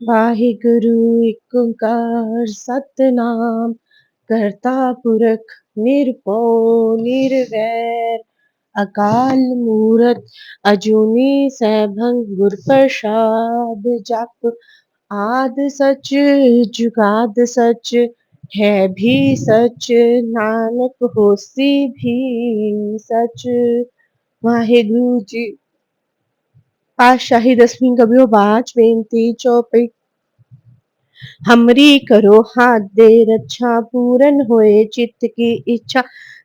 ਵਾਹਿਗੁਰੂ ਇੱਕ ਓੰਕਾਰ ਸਤਿਨਾਮ ਕਰਤਾ ਪੁਰਖ ਨਿਰਭਉ ਨਿਰਵੈਰ ਅਕਾਲ ਮੂਰਤ ਅਜੂਨੀ ਸੈਭੰ ਗੁਰ ਪ੍ਰਸਾਦ ਜਪ ਆਦ ਸਚ ਜੁਗਾਦ ਸਚ ਹੈ भी सच नानक होसी भी सच। ਵਾਹਿਗੁਰੂ ਜੀ ਪਾਤਸ਼ਾਹੀ ਦਸਵੀਂ ਕਬਿਓ ਬਾਚ ਬੇਨਤੀ ਚੌਪਈ। हमरी करो हाथ दे रक्षा पूरन होए चित्त की इच्छा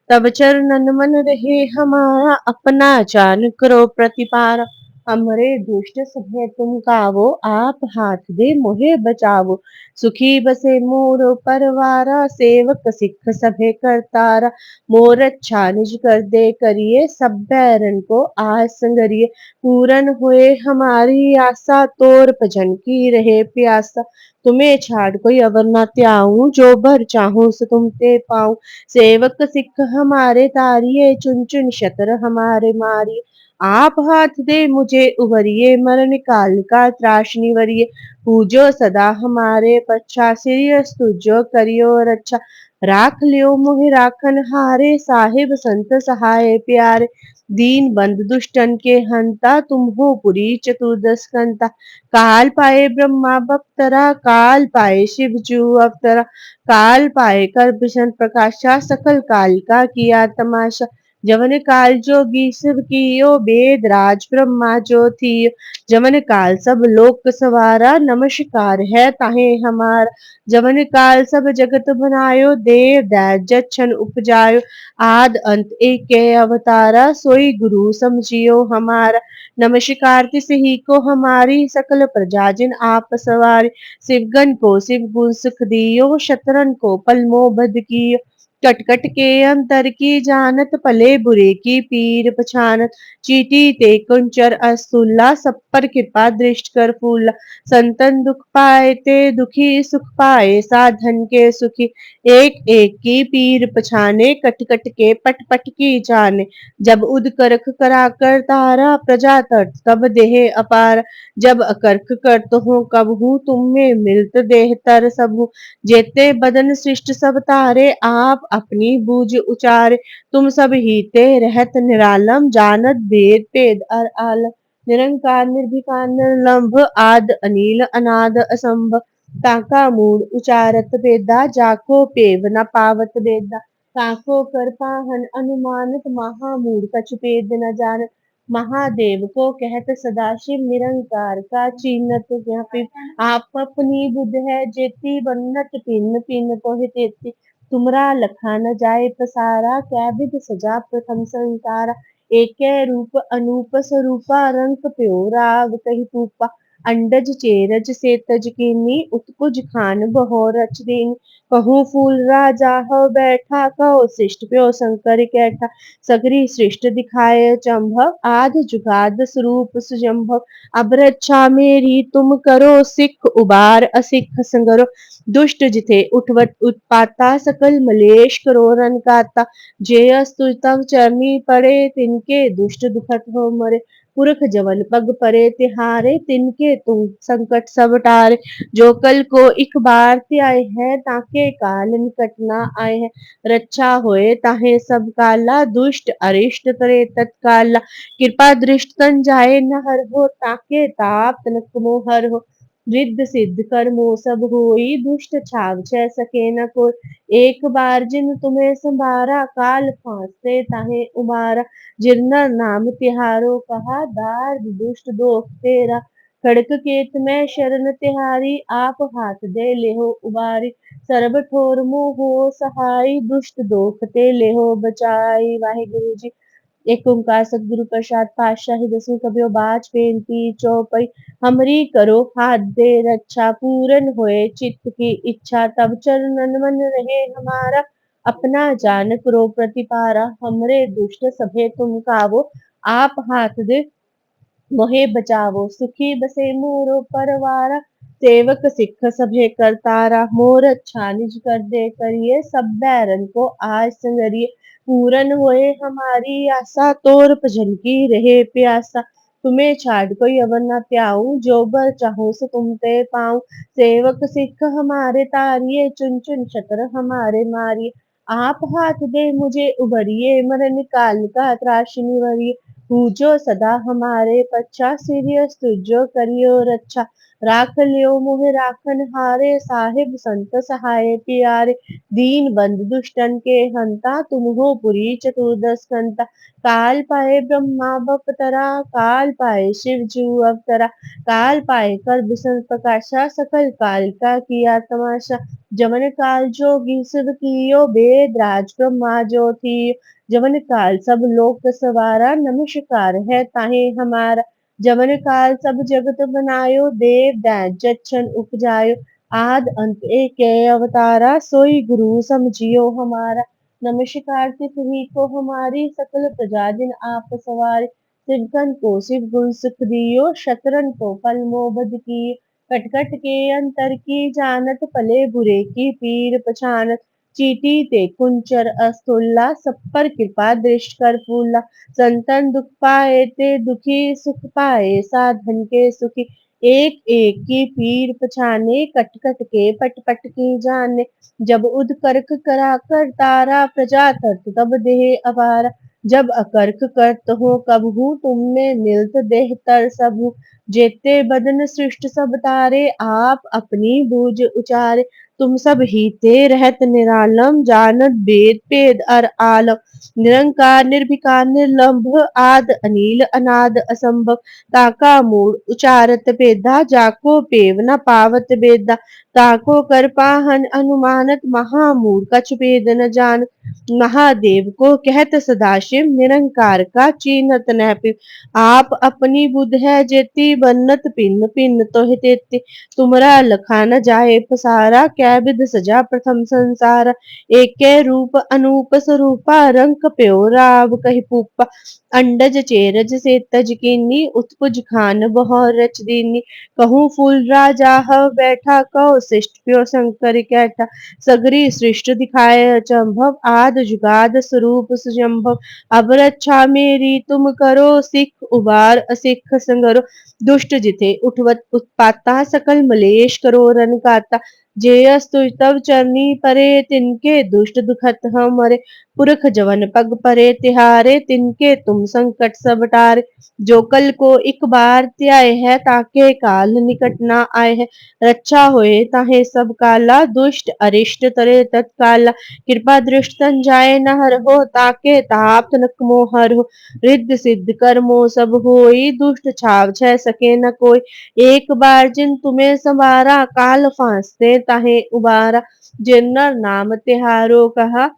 तब चरणन मन रहे हमारा अपना जान करो प्रतिपारा। हमरे दुष्ट सभे तुम कावो आप हाथ दे मोहे बचावो सुखी बसे मोर परवारा सेवक सिख सभे करतारा। मोर अच्छा निज कर दे करिए सब बैरन को आस संगरिए पूरन होए हमारी आशा तोर भजन की रहे प्यासा। तुम्हें छाड़ कोई अवर न त्याऊं जो भर चाहूं सो तुम ते पाऊं। सेवक सिख हमारे तारिये चुन चुन शतर हमारे मारिये आप हाथ दे मुझे उबरिये मरण काल का त्राश निवरिये। पूजो सदा हमारे पच्छा सिरियस तुजो करियो रक्षा राख लियो मोहि राखन हारे साहिब संत सहाय प्यारे। दीन बंद दुष्टन के हंता तुम हो पुरी चतुर्दश कंता। काल पाए ब्रह्मा बख्तरा काल पाए शिव जू अवतरा काल पाए कर भीषण प्रकाशा सकल काल का किया तमाशा। जवन काल जोगी शिव कियो वेद राज ब्रह्मा जो थियो जवन काल सब लोक सवारा नमस्कार है ताहे हमारा। जवन काल सब जगत बनायो देव दैत जछन उपजायो आद अंत एक अवतारा सोई गुरु समझियो हमारा। नमस्कार तिस ही को हमारी सकल प्रजा जिन आप सवारी। शिवगन को शिव गुण सुख दियो शतरन को पल मोह बध कियो कट कट के अंतर की जानत भले बुरे की पीर पछानत। चीटी ते कुंचर अस्तुल्ला सब पर कृपा दृष्ट कर फूला। संतन दुख पाए ते दुखी सुख पाए साधन के सुखी एक एक की पीर पछाने कट कट के पट पट की जाने। जब उद करख करा कर तारा प्रजा तट तब देह अपार जब अकर्क करत हो कब हूँ तुम में मिलत देह तर सबू। जेते बदन सृष्ट सब तारे आप अपनी बूझ उचारे तुम सब ही ते रहत निरालम जानत भेद पेद अर आलम। निरंकार निर्भिकार निर्लंभ आद अनील अनाद असंभ ताका मूड उचारत बेदा जाको पेव न पावत बेदा। ताको कर पाहन अनुमानत महामूड कछ पेद न जानत। महादेव को कहत सदाशिव निरंकार का चीनत व्यापी। आप अपनी बुध है जेती बन्नत पिन पिन तोहि तेती। तुमरा लखा न जाए पसारा क्या विध सजा प्रथम संसारा। एकै रूप अनूप स्वरूपा रंग प्यो राग कही तूपा। अंडज चेरज से तज कीनी उत्कुज खान बहो रच दीनी। कहूँ फूल राजा हो बैठा कहो शिष्ट प्यो शंकर कैठा। सगरी सृष्ट दिखाए चंभव आद जुगाद स्वरूप सुजंभव। अब रक्षा मेरी तुम करो सिख उबार असिख संगरो। दुष्ट जिथे उठवत उत्पाता सकल मलेश करो रन काता। जे अस्तु तव चरनी पड़े तिनके दुष्ट दुखत हो मरे। पुरख जवन पग परे तिहारे तिनके तुम संकट सब टारे। जो कल को इक बार त्याए है ताके काल निकट ना आए है। रक्षा होए ताहे सब काला दुष्ट अरिष्ट तरे तत्काला। कृपा दृष्ट तन जाए न हर हो ताके ताप तनक मोह हर हो। रिद्ध सिद्ध कर्मो सब होई दुष्ट छाव छह सके न कोई। एक बार जिन तुम्हें संभारा काल फांसते ताहे उबारा। जिरना नाम तिहारो कहा दार दुष्ट दोख तेरा। खड़क केत में शरण तिहारी आप हाथ दे लेहो उबारी। सर्ब ठोर मोहो सहाय दुष्ट दोख ते लेहो बचाई। वाहिगुरु जी एक ओंकार सतगुरु प्रसाद पातशाही दसवीं कबियो बाच बेनती चौपई। हमरी करो हाथ दे रक्षा पूरन होए चित्त की इच्छा तब चरणन मन रहे हमारा। अपना जान करो प्रतिपारा हमरे दुष्ट सभे तुम कावो आप हाथ दे मोहे बचावो सुखी बसे मोरो परवारा। सेवक सिख सभे करतारा मोर अच्छा निज कर दे करिए सब बैरन को आज संगरिए। पूरन होए हमारी आशा तोर भजन की रहे प्यासा। तुम्हें छाड़ कोई अवर न त्याऊं, जो बर चाहूं सो तुम ते पाऊं। सेवक सिख हमारे तारिये, चुन चुन शतर हमारे मारिये। आप हाथ दे मुझे उबरिए, मरण काल का त्राश निवरिये। पूजो सदा हमारे पच्चा, सीरियस तुझो करियो रक्षा। राख लियो मोह राखन हारे, साहिब संत सहाय प्यारे। दीन बंधु दुष्टन के हंता, तुम हो पुरी चतुर्दश कंता। काल पाए ब्रह्मा बपतरा, काल पाए शिव जू अवतरा। काल पाए कर बिसन प्रकाशा, सकल काल का किया तमाशा। जमन काल जोगी सिद्ध कियो, वेद राज ब्रह्मा जो थी। जमन काल सब लोक सवारा, नमस्कार है ताहे हमारा। जमन काल सब जगत बनायो, देव दैत जच्छन उपजायो। आद अंत एक अवतारा, सोई गुरु समझियो हमारा। नमस्कार तिसही को हमारी, सकल प्रजा जिन आप सवारे। सिवकन को शिव गुण सुख दियो, शतरन को फल मोबद कियो। कटकट के अंतर की जानत, पले बुरे की पीर पछानत। चीटी ते कुंचर अस्तुल्ला, सब पर कृपा दृष्ट कर फूला। संतन दुख पाए ते दुखी, सुख पाए साधन के सुखी। एक एक की पीर पछाने, कट कट के पट पट की जाने। जब उद करक करा कर तारा, प्रजा तरत तब देह अपारा। जब अकर्क करत हो कबहू, तुम में मिलत देह तर सबू। जेते बदन सृष्ट सब तारे, आप अपनी बूझ उचारे। तुम सब ही ते रहत निरालम, जानत वेद पेद अर आलम। निरंकार निर्विकार निर्लंभ, आद अनील अनाद असंभव। ताका मूड उचारत पेदा, जाको पेव न पावत बेदा। ताको कर पाहन अनुमानत, महामूड कछ भेद न जान। महादेव को कहत सदाशिव, निरंकार का चीनत नह पिव। आप अपनी बुध है जेती, बन्नत पिन पिन तोहि तेती। तुमरा लखा न जाए पसारा, कै विध सजा प्रथम संसारा। एके रूप अनूप स्वरूपा, रंग प्यो राव कहि पूपा। अंडज चेरज से तज कीनी, उत्पुज खान बहु रच दीनी। कहूँ फूल राजा हव बैठा, कहो शिष्ट प्यो शंकर कैठा। सगरी सृष्ट दिखाए अचंभव, आद जुगाद स्वरूप सुजंभव। अब रक्षा मेरी तुम करो, सिख उबार असिख संगरो। दुष्ट जिथे उठवत उत्पाता, सकल मलेश करो रन काता। जेयस तुझ तव चरनी परे, तिनके दुष्ट दुखत हम मरे। पुरख जवन पग परे तिहारे, तिनके तुम संकट सब टारे। जो कल को एक बार त्याय है, ताके काल निकट ना आए है। रक्षा होए ताहे सब काला, दुष्ट अरिष्ट तरे तत्काला। कृपा दृष्ट तन जाए न हर हो, ताके ताप तनक मोहर हो। रिद्ध सिद्ध कर्मो सब होई, दुष्ट छाव छह सके न कोई। एक बार जिन तुम्हें संवारा, काल फांसते ताहे उबारा। जिन नर नाम तिहारो कहा,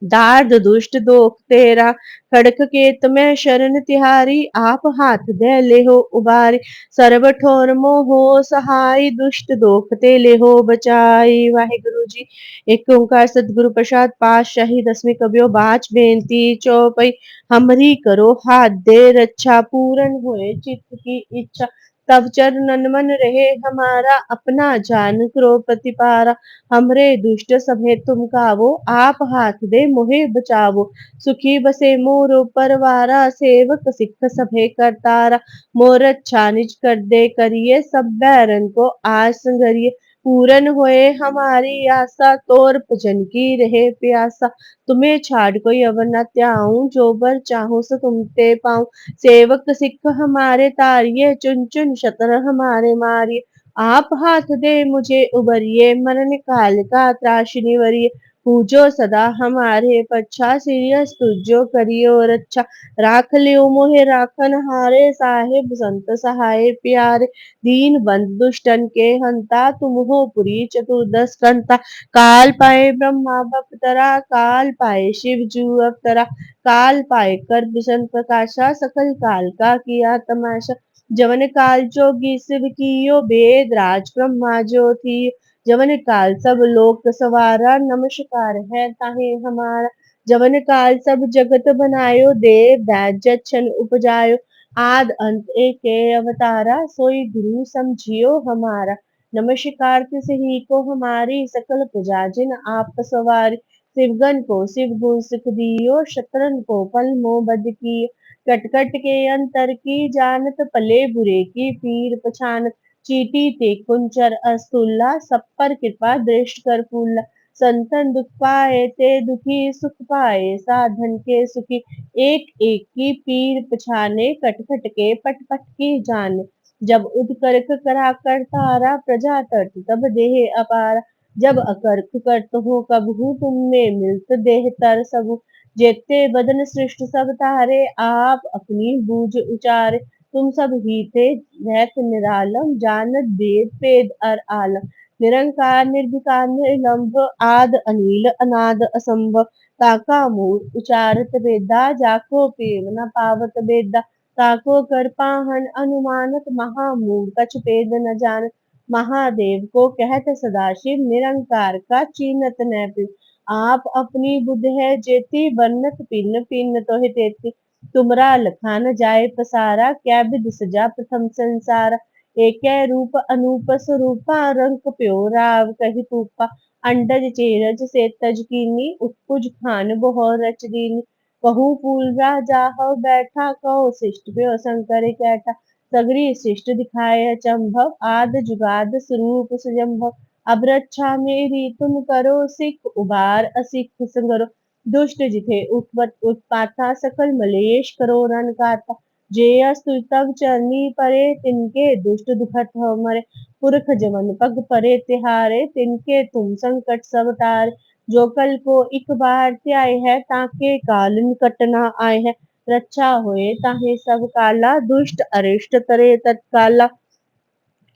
दार्द दुष्ट दोख तेरा। खड़क केत में शरण तिहारी, आप हाथ दे ले हो उबारी। सर्व ठोर मोहो सहाय, दुष्ट दोख ते ले हो बचाई। वाहिगुरु जी। एक ओंकार सतगुरु प्रसाद पातशाही, दसवीं कबियो बाच बेनती चौपई। हमरी करो हाथ दे रक्षा, पूरन होए चित्त की इच्छा। तब चरणन मन रहे हमारा, अपना जान करो प्रतिपारा। हमरे दुष्ट सभे तुम कावो, आप हाथ दे मोहे बचावो। सुखी बसे मोरो परवारा, सेवक सिख सभे करतारा। मोर अच्छा निज कर दे करिए, सब बैरन को आस संगरिए। पूरन होए हमारी आशा, तोर भजन की रहे प्यासा। तुम्हें छाड़ कोई अवर न त्याऊं, जो बर चाहूं सो तुम ते पाऊं। सेवक सिख हमारे तारिये, चुन चुन शतर हमारे मारिये। आप हाथ दे मुझे उबरिए, मरण काल का त्राश निवरिये। पूजो सदा हमारे पच्छा, सीरियस तुझो करियो रक्षा। राख लियो मोहे राखन हारे, साहिब संत सहाय प्यारे। दीन बंधु दुष्टन के हंता, तुम हो पुरी चतुर्दश कंता। काल पाए ब्रह्मा बपतरा, काल पाए शिव जू अवतरा। काल पाए कर बिसन प्रकाशा, सकल काल का किया तमाशा। जवन काल जोगी शिव कियो, वेद राज ब्रह्मा जो थी। जवन काल सब लोक सवारा, नमस्कार है ताहे हमारा। जवन काल सब जगत बनायो, देव दैत जच्छन उपजायो। आद अंत एक अवतारा, सोई गुरु समझियो हमारा। नमस्कार तिसही को हमारी, सकल प्रजा जिन आप सवारी। शिवगन को शिव गुण सुख दियो, शतरन को फल मोह बद कियो। कटकट के अंतर की जानत पले बुरे की पीर पछानत चीटी ते कुंचर अस्तुल्ला सब पर कृपा दृष्ट कर फूला संतन दुख पाए ते दुखी सुख पाए साधन के सुखी एक एक की पीर पछाने कटकट के पट पट की जाने जब उदकर्क करा कर तारा प्रजा तर्त तब देह अपार जब अकर्क करत हो कबहू तुमने मिलत देह तर सबु जेते बदन सृष्ट सब तारे आप अपनी बूझ उचारे तुम सब ही थे रहत निरालम जानत वेद वेद अर आलम निरंकार निर्विकार निर्लंब आद अनिल अनाद असंभव ताका मूल उचारत वेदा जाको पेव न पावत वेदा ताको कर पाहन अनुमानत महामूल कछ पेद न जानत महादेव को कहत सदाशिव निरंकार का चीनत न आप अपनी बुद्ध है जेती बन्नत पिन पिन तोहि तेती तुमरा लखान जाए पसारा क्या विद सजा प्रथम संसार एक रूप अनूप स्वरूपा रंग प्यो राव कही पूपा अंडज चेरज से तज कीनी उत्पुज खान बहु रच दीनी कहूँ फूल राजा हो बैठा कहो शिष्ट प्यो शंकर कैठा सगरी शिष्ट दिखाए चंभव आद जुगाद स्वरूप सुजम्भव अब रक्षा मेरी तुम करो सिख उबार असिख संगरो दुष्ट जिथे उत्पाता सकल मलेश करो रन काता जे अस्तु तब चरनी परे तिनके दुष्ट दुखत हो मरे पुरख जमन पग परे तिहारे तिनके तुम संकट सब तारे जो कल को एक बार त्याय है ताके काल निकट न आए है रक्षा होए ताहे सब काला दुष्ट अरिष्ट तरे तत्काला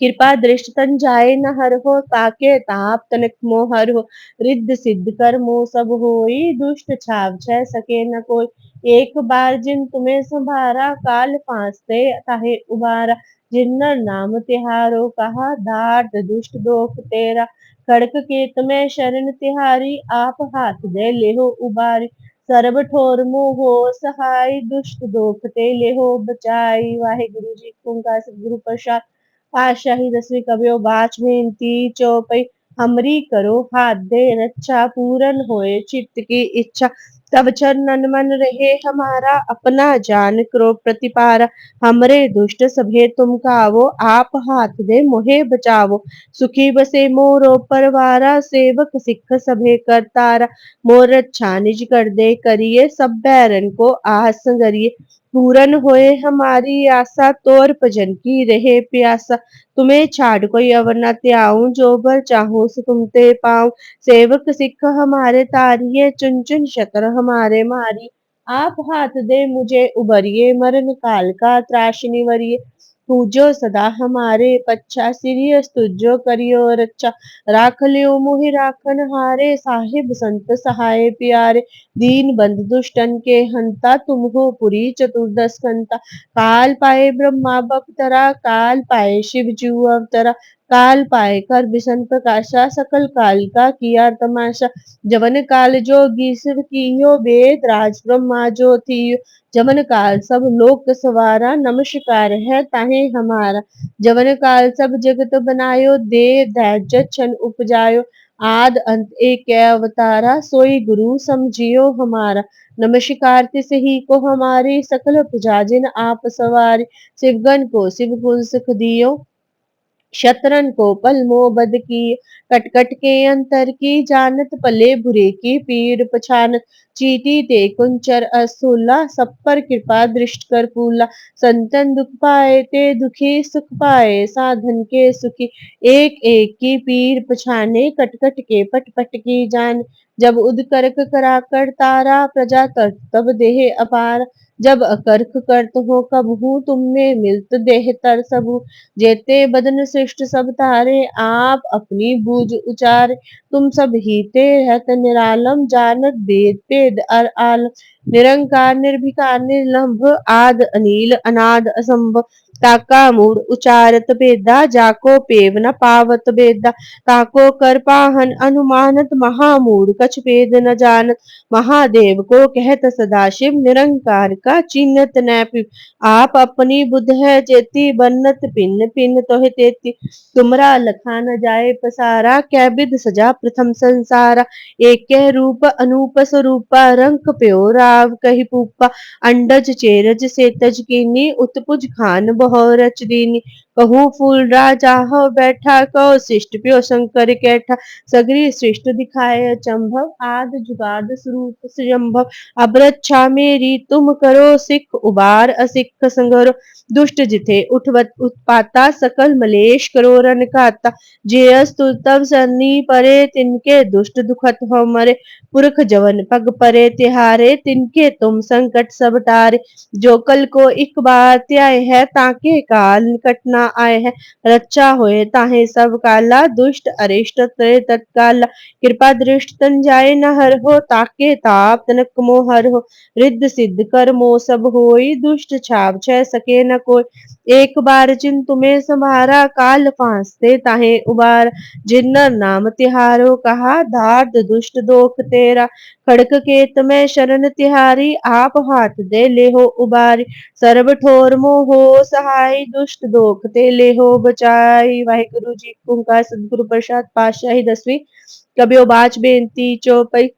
कृपा दृष्ट तन जाए न हर हो ताके ताप तनिक मोह हर हो रिद्ध सिद्ध कर मोह सब होई दुष्ट छाव छह सके न कोई एक बार जिन तुम्हें संभारा काल फांसते ताहे उबारा जिन्नर नाम तिहारो कहा धार्त दुष्ट दोख तेरा खड़क केत में शरण तिहारी आप हाथ दे लेहो उबारी सर्ब ठोर मोहो सहाय दुष्ट दोख ते लेहो बचाई वाहे गुरु जी का सतगुरु प्रसाद पातशाही दसवीं कबियो बाच बेनती चौपई हमरी करो हाथ दे रक्षा पूरन होए चित्त की इच्छा तब चरणन मन रहे हमारा अपना जान करो प्रतिपारा हमरे दुष्ट सभे तुम कावो आप हाथ दे मोहे बचावो सुखी बसे मोरो परवारा सेवक सिख सभे करतारा मोर रक्षा निज कर दे करिए सब बैरन को आस संगरिए पूरन होए हमारी आशा तोर भजन की रहे प्यासा तुम्हें छाड़ कोई अवर न त्याऊं जो बर चाहूं सो तुम ते पाऊं सेवक सिख हमारे तारिये चुन चुन शतर हमारे मारी आप हाथ दे मुझे उबरिए मरण काल का त्राशनी वरिये पूजो सदा हमारे पच्छा सिरियस तुझो करियो रक्षा राख लियो मोहि राखन हारे साहिब संत सहाय प्यारे दीन बंद दुष्टन के हंता तुम हो पुरी चतुर्दश कंता काल पाए ब्रह्मा बपतरा काल पाए शिव जू अवतरा काल पाए कर बिसन प्रकाशा सकल काल का किया तमाशा जवन काल जोगी शिव कियो वेद राज ब्रह्मा जो थियो जवन काल सब लोक सवारा नमस्कार है ताहे हमारा जवन काल सब जगत बनायो दे दैज छन उपजायो आद अंत एक अवतारा सोई गुरु समझियो हमारा नमस्कार तिस ही को हमारी सकल प्रजा जिन आप सवारी शिवगन को शिव गुण सुख दियो शतरन को पल मोह बद की कटकट के अंतर की जानत पले बुरे की पीर पछानत चीटी ते कुंचर असूला सब पर कृपा दृष्ट कर फूला संतन दुख पाए ते दुखी सुख पाए साधन के सुखी एक एक की पीर पछाने कटकट के पट पट की जान जब उदकर्क करा कर तारा प्रजा तट तब देह अपार जब अकर्क करत हो कबहू तुमने मिलत देह तर सबू जेते बदन श्रेष्ठ सब तारे आप अपनी बूझ उचारे तुम सब ही ते रहत निरालम जानत वेद वेद अर आलम निरंकार निर्भिकार निर्लंभ आद अनिल अनाद असंभ ताका मूड उचारत बेदा जाको पेव न पावत बेदा ताको कर पाहन अनुमानत महामूड कछ भेद न जानत महादेव को कहत सदाशिव निरंकार का चिन्हत न आप अपनी बुद्ध है जेती बन्नत पिन पिन तोहि तेती तुमरा लखा न जाए पसारा कै विद सजा प्रथम संसारा एक रूप अनूप स्वरूपा रंग प्यो राव कहि पूपा अंडज चेरज से तज कीनी उत्पुज खान बहु रच दीनी कहूँ फूल राजा हो बैठा कहो शिष्ट प्यो शंकर कैठा सगरी सृष्ट दिखाए चंभव आद जुगाद स्वरूप संभव अब रक्षा मेरी तुम करो सिख उबार असिख संगरो दुष्ट जिथे उठवत उत्पाता सकल मलेश करो रन खाता जेयस तु तब सरनी परे तिनके दुष्ट दुखत हो मरे पुरख जवन पग परे तिहारे तिनके तुम संकट सब टारे जो कल को एक बार त्याय है ताके काल निकट ना आए है रक्षा होए ताहे सब काला दुष्ट अरिष्ट तरे तत्काल कृपा दृष्ट तन जाए न हर हो ताके ताप तनक मोहर हो रिद्ध सिद्ध कर मो सब होई दुष्ट छाप छह सके न कोई एक बार जिन तुम्हें संभारा काल फांसते ताहे उबार जिन्नर नाम तिहारो कहा दार्द दुष्ट दोख तेरा खड़क केत में शरण तिहारी आप हाथ दे ले हो उबारी सर्व ठोर मोह हो सहाय दुष्ट दोख ते ले हो बचाई वाहिगुरु जी का सतगुरु प्रसाद पातशाही 10वीं कबियो बाच बेनती चौपई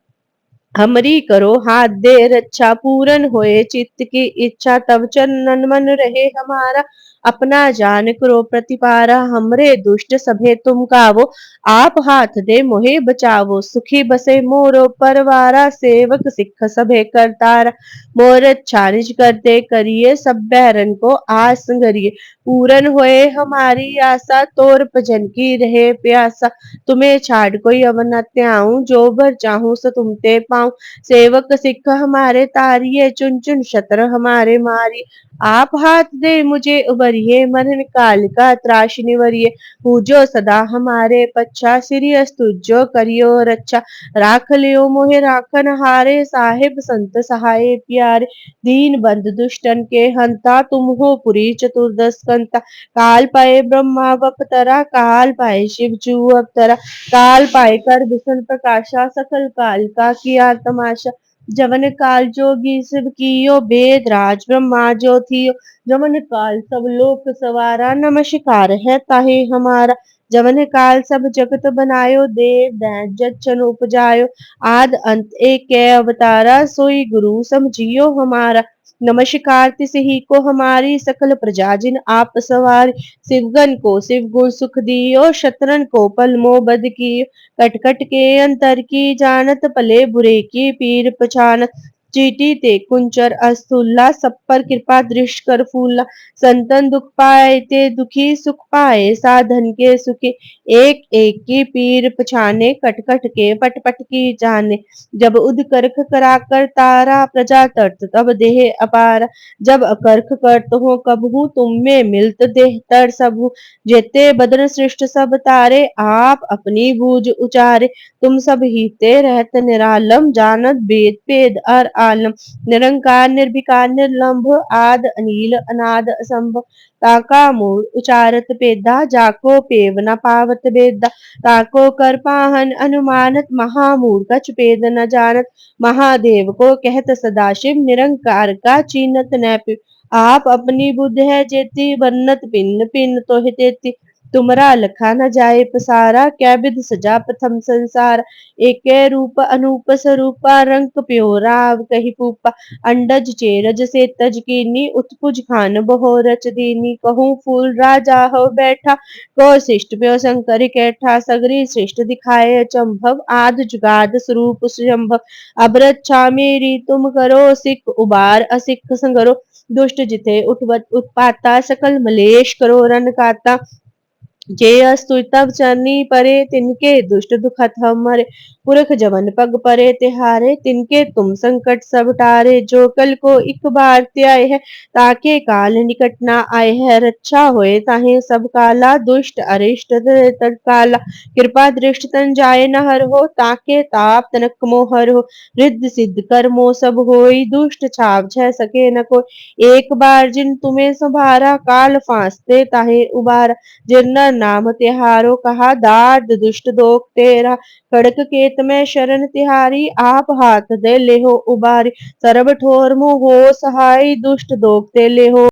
हमरी करो हाथ दे रक्षा पूरन होए चित्त की इच्छा तब चरणन मन रहे हमारा अपना जान करो प्रतिपारा हमरे दुष्ट सभे तुम कावो आप हाथ दे मोहे बचावो सुखी बसे मोरो परवारा सेवक सिख सभे करतारा मोर छानिज करते करिए सब बैरन को आस संगरिए पूरन होए हमारी आशा तोर भजन की रहे प्यासा तुम्हें छाड़ कोई अब न त्याऊं जो भर चाहूं सो तुमते पाऊं सेवक सिख हमारे तारिये चुन चुन शत्र हमारे मारिए आप हाथ दे मुझे उबरिए मरण काल का त्राश निवरिए पूजो सदा हमारे पच्छा श्री अस्तुजो करियो रक्षा राख लियो मोहे राखन हारे साहिब संत सहाय प्यारे दीन बंद दुष्टन के हंता तुम हो पुरी चतुर्दश कंता काल पाए ब्रह्मा अवतरा काल पाए शिव जू अवतरा काल पाए कर विष्णु प्रकाशा सकल काल का किया तमाशा जवन काल जोगी शिव कियो वेद राज ब्रह्मा जो थियो जवन काल सब लोक सवारा नमस्कार है ताहे हमारा जवन काल सब जगत बनायो देव दैत जच्छन उपजायो आद अंत एक अवतारा सोई गुरु समझियो हमारा नमस्कार तिस ही को हमारी सकल प्रजा जिन आप सवार शिवगन को शिव गुण सुख दियो शत्रन को पल मोह बद कियो कट कट के अंतर की जानत पले बुरे की पीर पछानत चीटी ते कुंचर अस्तुल्ला सब पर कृपा दृष्ट कर फूला संतन दुख पाए ते दुखी सुख पाए साधन के सुखी एक एक की पीर पछाने कट कट के पट पट की जाने जब उद करख करा कर तारा प्रजा तर्त तब देह अपार जब अकर्ख करत हो कब हूँ तुम में मिलत देह तर सब हूँ जेते बदन सृष्ट सब तारे आप अपनी बूझ उचारे तुम सब हीते रहत निरालम जानत वेद पेद अर आलम निरंकार निर्विकार निर्लंभ आद अनील अनाद असंभ ताका मूल उचारत पेदा जाको पेव न पावत बेदा ताको कर पाहन अनुमानत महामूल कछ पेद न जानत महादेव को कहत सदाशिव निरंकार का चीनत न आप अपनी बुद्ध है जेती बन्नत पिन्न पिन्न तो हितेती तुमरा लखा न जाए पसारा क्या विध सजा प्रथम संसार एक रूप अनूप स्वरूपा रंग प्यो राव कही पूपा अंडज चेरज से तज कीनी उत्पुज खान बहो रच दीनी कहूँ फूल राजा हो बैठा को शिष्ट प्यो शंकर कैठा सगरी श्रेष्ठ दिखाए चंभव आद जुगाद स्वरूप संभव अब रक्षा मेरी तुम करो सिख उबार असिख संगरो दुष्ट जिथे उठवत उत्पाता सकल मलेश करो रन काता जे अस्तु तब चरनी परे तिनके दुष्ट दुखत हमरे पुरख जवन पग परे तिहारे तिनके तुम संकट सब टारे जो कल को एक बार त्याय है ताके काल निकट ना आए है रक्षा होए ताहे सब काला दुष्ट अरिष्ट तत्काला कृपा दृष्ट तन जाए न हर हो ताके ताप तनक मोहर हो रिद्ध सिद्ध कर मो सब होई दुष्ट छाप छह सके न कोई एक बार जिन तुम्हें संभारा काल फांसते ताहे उबारा जिन्नर नाम तिहारो कहा दार्द दुष्ट दोख तेरा खड़क केत में शरण तिहारी आप हाथ दे ले हो उबारी सर्व ठोर मुँह हो सहाय दुष्ट दोख ते ले हो